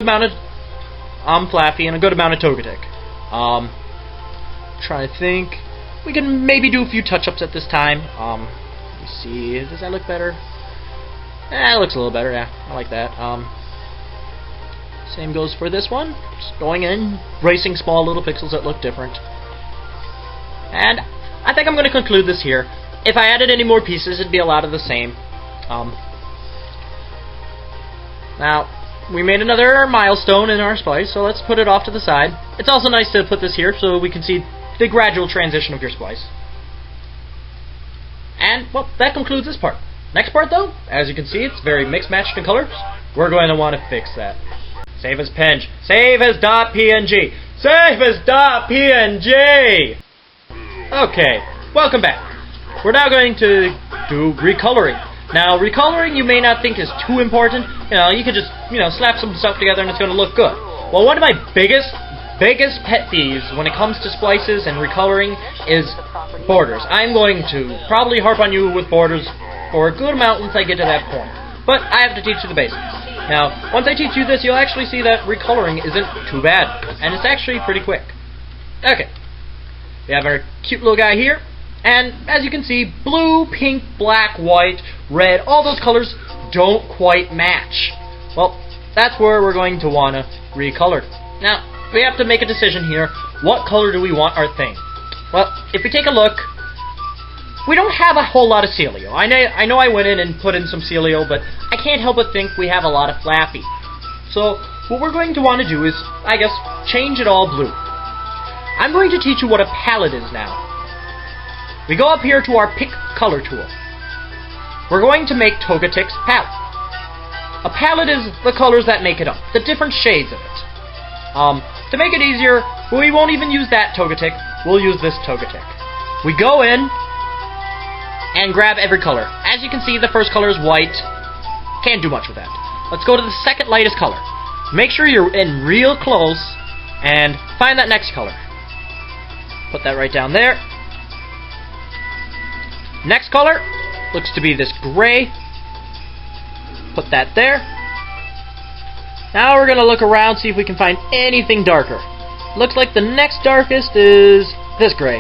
amount of Flappy and a good amount of Togetic. Trying to think. We can maybe do a few touch-ups at this time. Let me see. Does that look better? It looks a little better. Yeah, I like that. Same goes for this one. Just going in, racing small little pixels that look different. And I think I'm going to conclude this here. If I added any more pieces, it'd be a lot of the same. Now, we made another milestone in our splice, so let's put it off to the side. It's also nice to put this here so we can see the gradual transition of your splice. And, well, that concludes this part. Next part, though, as you can see, it's very mixed-matched in colors. We're going to want to fix that. Save as pinch. Save as .png. Save as .png! Okay, welcome back. We're now going to do recoloring. Now, recoloring you may not think is too important. You could just, slap some stuff together and it's going to look good. Well, one of my biggest pet peeves when it comes to splices and recoloring is borders. I'm going to probably harp on you with borders for a good amount once I get to that point. But I have to teach you the basics. Now, once I teach you this, you'll actually see that recoloring isn't too bad. And it's actually pretty quick. Okay. We have our cute little guy here. And as you can see, blue, pink, black, white, red, all those colors don't quite match. Well, that's where we're going to want to recolor. Now, we have to make a decision here. What color do we want our thing? Well, if we take a look, we don't have a whole lot of Celio. I know I went in and put in some Celio, but I can't help but think we have a lot of Flappy. So, what we're going to want to do is, I guess, change it all blue. I'm going to teach you what a palette is now. We go up here to our Pick Color tool. We're going to make Togetic's palette. A palette is the colors that make it up, the different shades of it. To make it easier, we won't even use that Togetic, we'll use this Togetic. We go in and grab every color. As you can see, the first color is white. Can't do much with that. Let's go to the second lightest color. Make sure you're in real close and find that next color. Put that right down there. Next color looks to be this gray. Put that there. Now we're going to look around, see if we can find anything darker. Looks like the next darkest is this gray.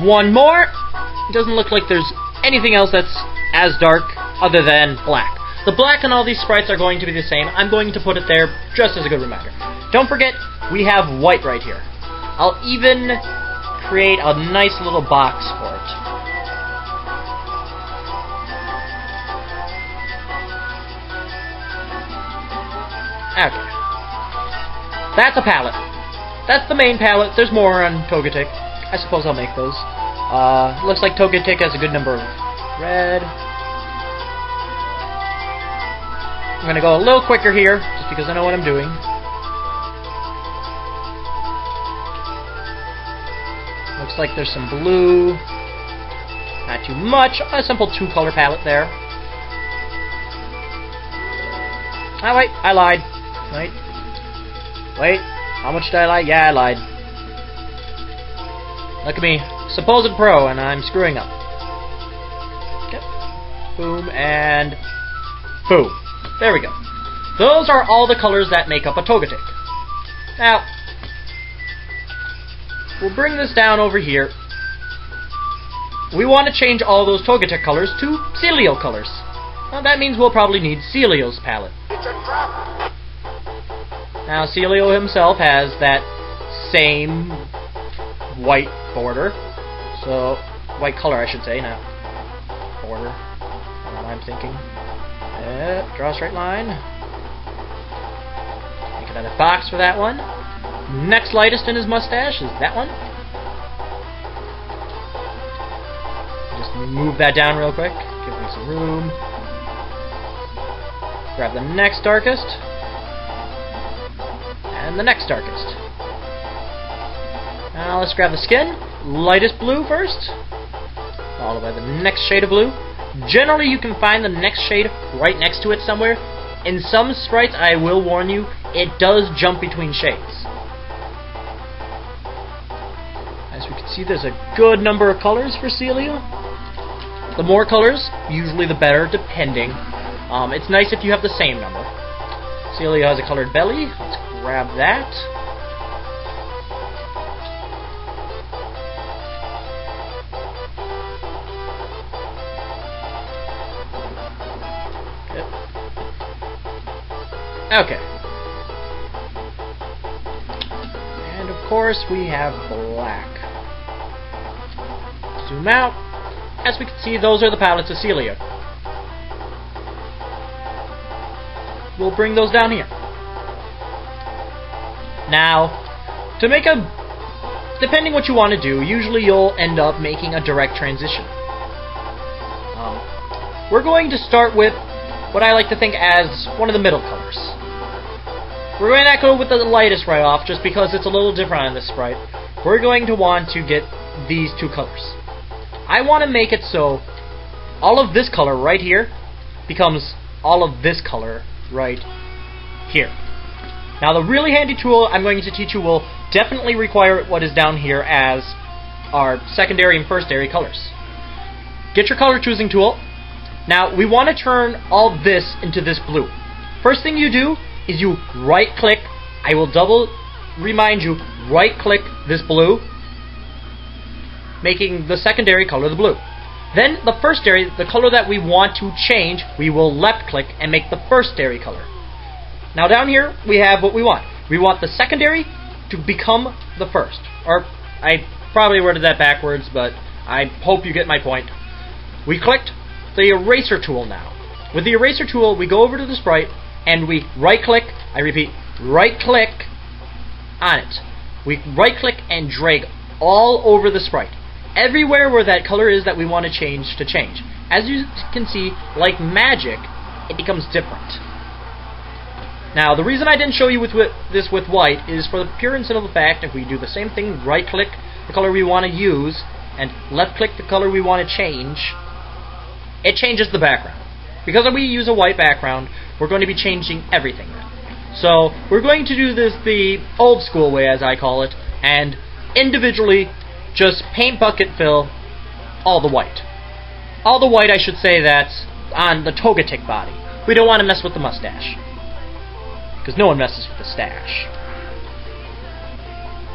One more. It doesn't look like there's anything else that's as dark other than black. The black and all these sprites are going to be the same. I'm going to put it there just as a good reminder. Don't forget, we have white right here. I'll even create a nice little box for it. Okay. That's a palette. That's the main palette. There's more on Togetic. I suppose I'll make those. Looks like Togetic has a good number of red. I'm going to go a little quicker here, just because I know what I'm doing. Looks like there's some blue. Not too much. A simple two-color palette there. Oh, wait. I lied. Wait. How much did I lie? Yeah, I lied. Look at me. Supposed pro, and I'm screwing up. Okay. Boom, and boom. There we go. Those are all the colors that make up a Togetic. Now, we'll bring this down over here. We want to change all those Togetic colors to Celio colors. Now, that means we'll probably need Celio's palette. Now, Celio himself has that same white border. So, white color, I should say, not border. I don't know what I'm thinking. Draw a straight line. Make another box for that one. Next lightest in his mustache is that one. Just move that down real quick. Give me some room. Grab the next darkest. And the next darkest. Now let's grab the skin. Lightest blue first. Followed by the next shade of blue. Generally, you can find the next shade right next to it somewhere. In some sprites, I will warn you, it does jump between shades. As we can see, there's a good number of colors for Celio. The more colors, usually the better, depending. It's nice if you have the same number. Celio has a colored belly. Let's grab that. Okay. And of course we have black. Zoom out. As we can see, those are the palettes of Celio. We'll bring those down here. Now, to make a... depending what you want to do, usually you'll end up making a direct transition. We're going to start with what I like to think as one of the middle colors. We're going to go with the lightest right off, just because it's a little different on this sprite. We're going to want to get these two colors. I want to make it so all of this color right here becomes all of this color right here. Now the really handy tool I'm going to teach you will definitely require what is down here as our secondary and firstary colors. Get your color choosing tool. Now we want to turn all this into this blue. First thing you do is you right click, I will double remind you, right click this blue, making the secondary color the blue. Then the firstary, the color that we want to change, we will left click and make the firstary color. Now down here we have what we want. We want the secondary to become the first. Or I probably worded that backwards, but I hope you get my point. We clicked the eraser tool now. With the eraser tool we go over to the sprite and we right click, I repeat, right click on it. We right click and drag all over the sprite. Everywhere where that color is that we want to change. As you can see, like magic, it becomes different. Now, the reason I didn't show you this with white is for the pure and simple fact, if we do the same thing, right click the color we want to use, and left click the color we want to change, it changes the background. Because we use a white background, we're going to be changing everything then. So, we're going to do this the old school way, as I call it, and individually just paint bucket fill all the white. All the white, I should say, that's on the Togetic body. We don't want to mess with the mustache, because no one messes with the stash.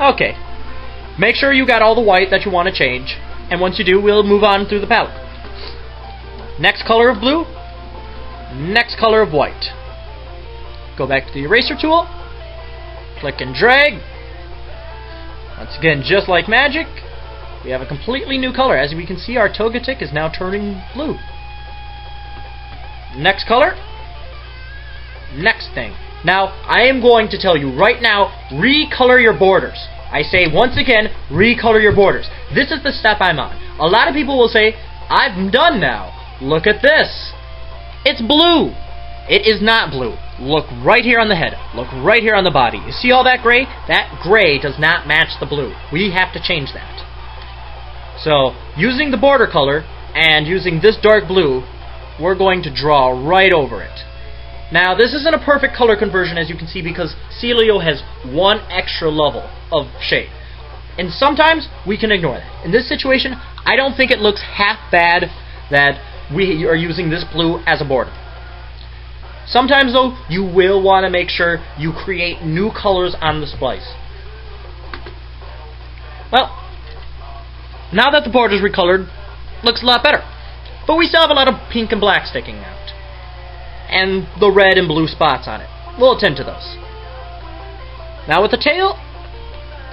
Okay. Make sure you got all the white that you want to change, and once you do, we'll move on through the palette. Next color of blue, next color of white. Go back to the eraser tool, click and drag. Once again, just like magic, we have a completely new color. As we can see, our Togetic is now turning blue. Next color, next thing. Now, I am going to tell you right now, recolor your borders. I say once again, recolor your borders. This is the step I'm on. A lot of people will say, I'm done now. Look at this. It's blue. It is not blue. Look right here on the head. Look right here on the body. You see all that gray? That gray does not match the blue. We have to change that. So, using the border color and using this dark blue, we're going to draw right over it. Now, this isn't a perfect color conversion, as you can see, because Celio has one extra level of shade. And sometimes we can ignore that. In this situation, I don't think it looks half bad that we are using this blue as a border. Sometimes, though, you will want to make sure you create new colors on the splice. Well, now that the border is recolored, looks a lot better. But we still have a lot of pink and black sticking out, and the red and blue spots on it. We'll attend to those. Now with the tail,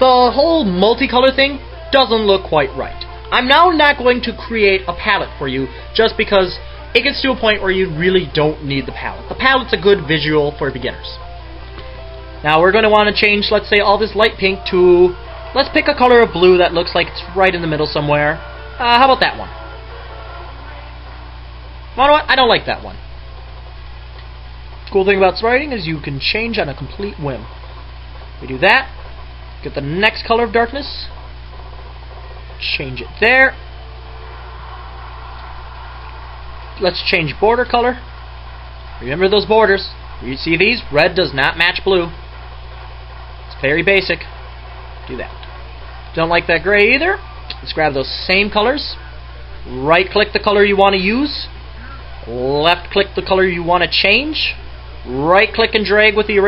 the whole multicolor thing doesn't look quite right. I'm now not going to create a palette for you, just because it gets to a point where you really don't need the palette. The palette's a good visual for beginners. Now we're going to want to change, let's say, all this light pink to, let's pick a color of blue that looks like it's right in the middle somewhere. How about that one? You know what? I don't like that one. Cool thing about writing is you can change on a complete whim. We do that, get the next color of darkness, change it there. Let's change border color. Remember those borders. You see these? Red does not match blue. It's very basic. Do that. Don't like that gray either? Let's grab those same colors. Right click the color you want to use. Left click the color you want to change. right click and drag with the eraser